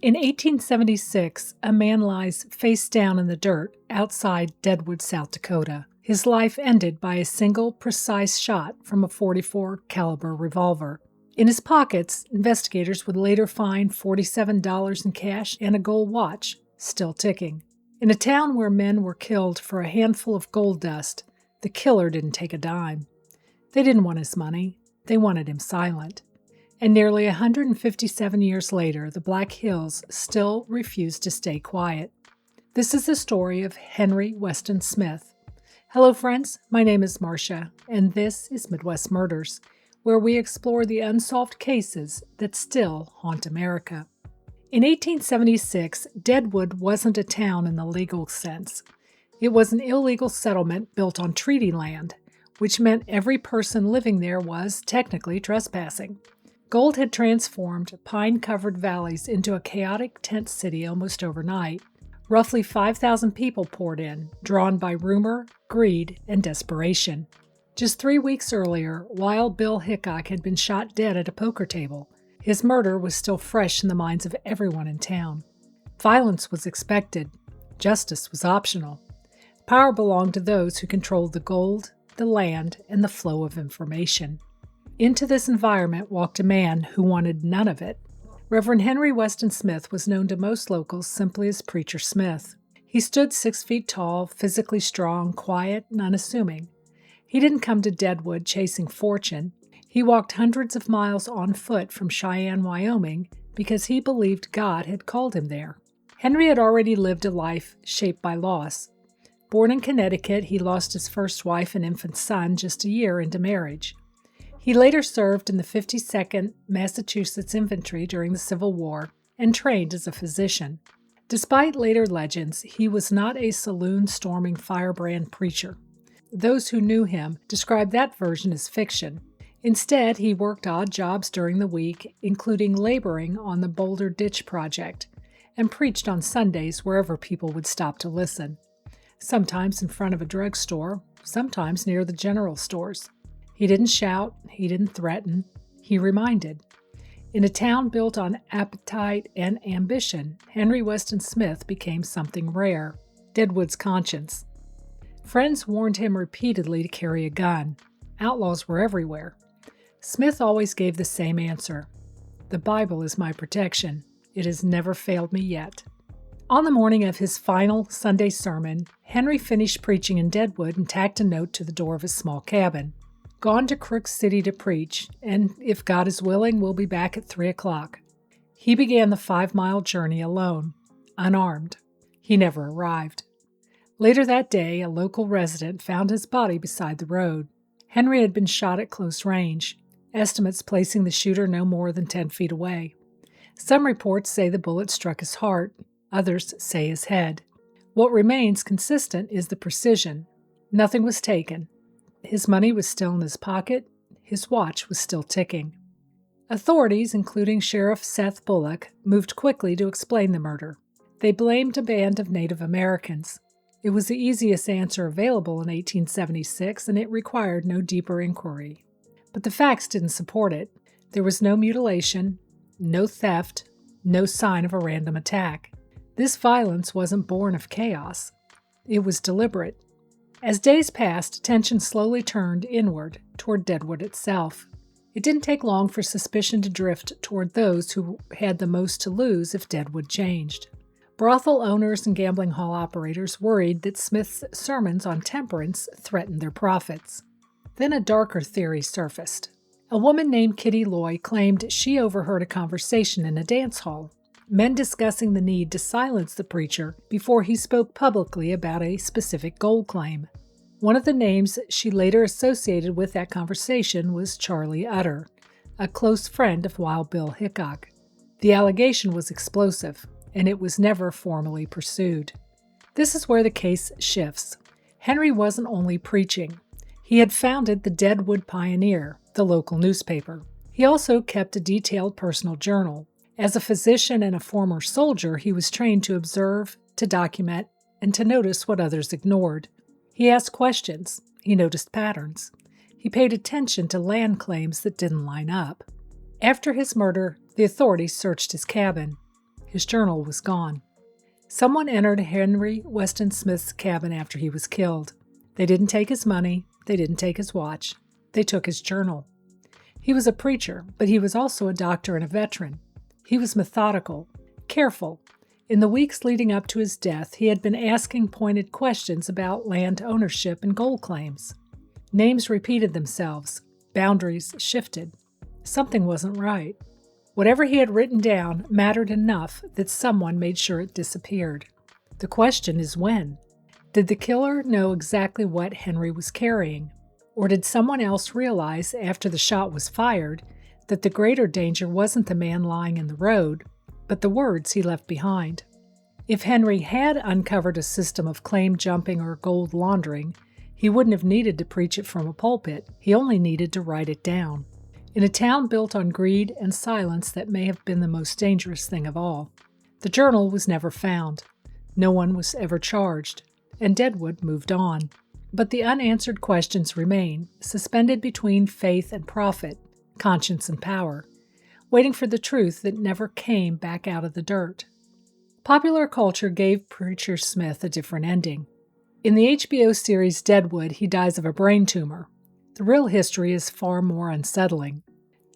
In 1876, a man lies face down in the dirt outside Deadwood, South Dakota. His life ended by a single, precise shot from a .44 caliber revolver. In his pockets, investigators would later find $47 in cash and a gold watch, still ticking. In a town where men were killed for a handful of gold dust, the killer didn't take a dime. They didn't want his money. They wanted him silent. And nearly 157 years later, the Black Hills still refuse to stay quiet. This is the story of Henry Weston Smith. Hello, friends. My name is Marcia, and this is Midwest Murders, where we explore the unsolved cases that still haunt America. In 1876, Deadwood wasn't a town in the legal sense. It was an illegal settlement built on treaty land, which meant every person living there was technically trespassing. Gold had transformed pine-covered valleys into a chaotic tent city almost overnight. Roughly 5,000 people poured in, drawn by rumor, greed, and desperation. Just 3 weeks earlier, Wild Bill Hickok had been shot dead at a poker table. His murder was still fresh in the minds of everyone in town. Violence was expected. Justice was optional. Power belonged to those who controlled the gold, the land, and the flow of information. Into this environment walked a man who wanted none of it. Reverend Henry Weston Smith was known to most locals simply as Preacher Smith. He stood 6 feet tall, physically strong, quiet, and unassuming. He didn't come to Deadwood chasing fortune. He walked hundreds of miles on foot from Cheyenne, Wyoming, because he believed God had called him there. Henry had already lived a life shaped by loss. Born in Connecticut, he lost his first wife and infant son just a year into marriage. He later served in the 52nd Massachusetts Infantry during the Civil War and trained as a physician. Despite later legends, he was not a saloon-storming firebrand preacher. Those who knew him described that version as fiction. Instead, he worked odd jobs during the week, including laboring on the Boulder Ditch Project, and preached on Sundays wherever people would stop to listen. Sometimes in front of a drugstore, sometimes near the general stores. He didn't shout, he didn't threaten, he reminded. In a town built on appetite and ambition, Henry Weston Smith became something rare, Deadwood's conscience. Friends warned him repeatedly to carry a gun. Outlaws were everywhere. Smith always gave the same answer. The Bible is my protection. It has never failed me yet. On the morning of his final Sunday sermon, Henry finished preaching in Deadwood and tacked a note to the door of his small cabin. Gone to Crook City to preach, and if God is willing, we'll be back at 3 o'clock. He began the 5-mile journey alone, unarmed. He never arrived. Later that day, a local resident found his body beside the road. Henry had been shot at close range, estimates placing the shooter no more than 10 feet away. Some reports say the bullet struck his heart, others say his head. What remains consistent is the precision. Nothing was taken. His money was still in his pocket. His watch was still ticking. Authorities, including Sheriff Seth Bullock, moved quickly to explain the murder. They blamed a band of Native Americans. It was the easiest answer available in 1876, and it required no deeper inquiry. But the facts didn't support it. There was no mutilation, no theft, no sign of a random attack. This violence wasn't born of chaos. It was deliberate. As days passed, attention slowly turned inward, toward Deadwood itself. It didn't take long for suspicion to drift toward those who had the most to lose if Deadwood changed. Brothel owners and gambling hall operators worried that Smith's sermons on temperance threatened their profits. Then a darker theory surfaced. A woman named Kitty Loy claimed she overheard a conversation in a dance hall, men discussing the need to silence the preacher before he spoke publicly about a specific gold claim. One of the names she later associated with that conversation was Charlie Utter, a close friend of Wild Bill Hickok. The allegation was explosive, and it was never formally pursued. This is where the case shifts. Henry wasn't only preaching. He had founded the Deadwood Pioneer, the local newspaper. He also kept a detailed personal journal. As a physician and a former soldier, he was trained to observe, to document, and to notice what others ignored. He asked questions. He noticed patterns. He paid attention to land claims that didn't line up. After his murder, the authorities searched his cabin. His journal was gone. Someone entered Henry Weston Smith's cabin after he was killed. They didn't take his money. They didn't take his watch. They took his journal. He was a preacher, but he was also a doctor and a veteran. He was methodical, careful. In the weeks leading up to his death, he had been asking pointed questions about land ownership and gold claims. Names repeated themselves. Boundaries shifted. Something wasn't right. Whatever he had written down mattered enough that someone made sure it disappeared. The question is when? Did the killer know exactly what Henry was carrying? Or did someone else realize after the shot was fired that the greater danger wasn't the man lying in the road, but the words he left behind? If Henry had uncovered a system of claim jumping or gold laundering, he wouldn't have needed to preach it from a pulpit. He only needed to write it down. In a town built on greed and silence, that may have been the most dangerous thing of all. The journal was never found. No one was ever charged, and Deadwood moved on. But the unanswered questions remain, suspended between faith and profit, conscience and power, waiting for the truth that never came back out of the dirt. Popular culture gave Preacher Smith a different ending. In the HBO series Deadwood, he dies of a brain tumor. The real history is far more unsettling.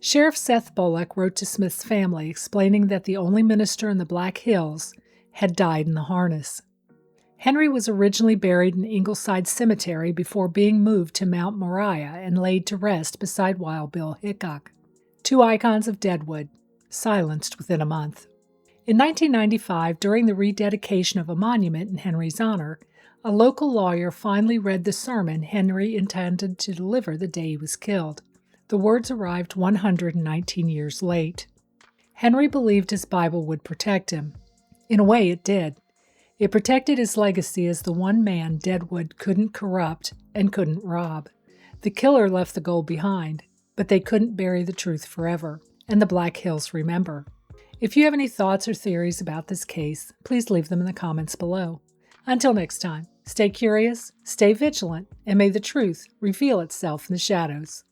Sheriff Seth Bullock wrote to Smith's family explaining that the only minister in the Black Hills had died in the harness. Henry was originally buried in Ingleside Cemetery before being moved to Mount Moriah and laid to rest beside Wild Bill Hickok, two icons of Deadwood, silenced within a month. In 1995, during the rededication of a monument in Henry's honor, a local lawyer finally read the sermon Henry intended to deliver the day he was killed. The words arrived 119 years late. Henry believed his Bible would protect him. In a way, it did. It protected his legacy as the one man Deadwood couldn't corrupt and couldn't rob. The killer left the gold behind, but they couldn't bury the truth forever, and the Black Hills remember. If you have any thoughts or theories about this case, please leave them in the comments below. Until next time, stay curious, stay vigilant, and may the truth reveal itself in the shadows.